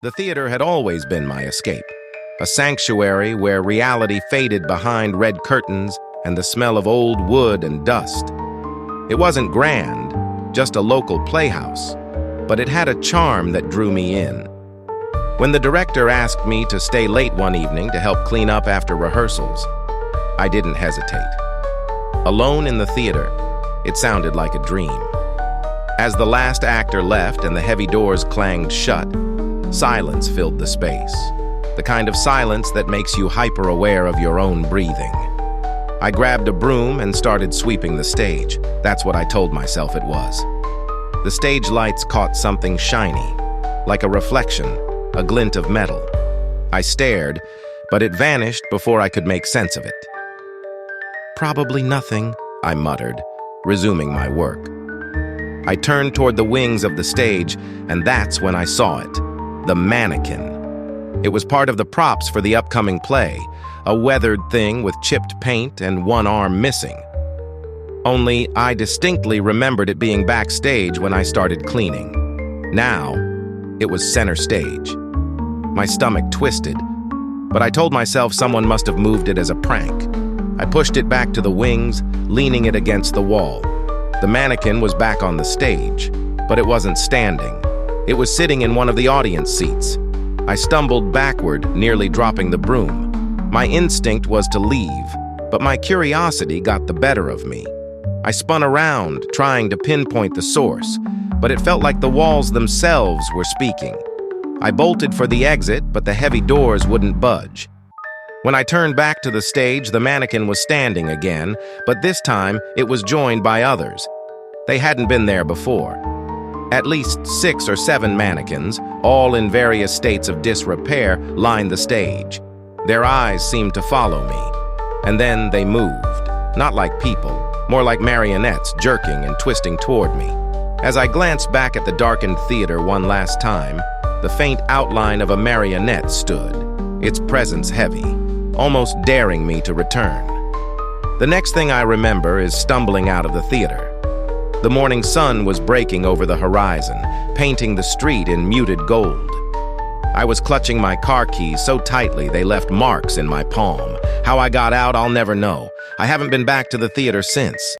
The theater had always been my escape, a sanctuary where reality faded behind red curtains and the smell of old wood and dust. It wasn't grand, just a local playhouse, but it had a charm that drew me in. When the director asked me to stay late one evening to help clean up after rehearsals, I didn't hesitate. Alone in the theater, it sounded like a dream. As the last actor left and the heavy doors clanged shut, silence filled the space, the kind of silence that makes you hyper-aware of your own breathing. I grabbed a broom and started sweeping the stage. That's what I told myself it was. The stage lights caught something shiny, like a reflection, a glint of metal. I stared, but it vanished before I could make sense of it. "Probably nothing," I muttered, resuming my work. I turned toward the wings of the stage, and that's when I saw it. The mannequin. It was part of the props for the upcoming play, a weathered thing with chipped paint and one arm missing. Only I distinctly remembered it being backstage when I started cleaning. Now, it was center stage. My stomach twisted, but I told myself someone must have moved it as a prank. I pushed it back to the wings, leaning it against the wall. The mannequin was back on the stage, but it wasn't standing. It was sitting in one of the audience seats. I stumbled backward, nearly dropping the broom. My instinct was to leave, but my curiosity got the better of me. I spun around, trying to pinpoint the source, but it felt like the walls themselves were speaking. I bolted for the exit, but the heavy doors wouldn't budge. When I turned back to the stage, the mannequin was standing again, but this time it was joined by others. They hadn't been there before. At least 6 or 7 mannequins, all in various states of disrepair, lined the stage. Their eyes seemed to follow me. And then they moved, not like people, more like marionettes jerking and twisting toward me. As I glanced back at the darkened theater one last time, the faint outline of a marionette stood, its presence heavy, almost daring me to return. The next thing I remember is stumbling out of the theater. The morning sun was breaking over the horizon, painting the street in muted gold. I was clutching my car keys so tightly they left marks in my palm. How I got out, I'll never know. I haven't been back to the theater since.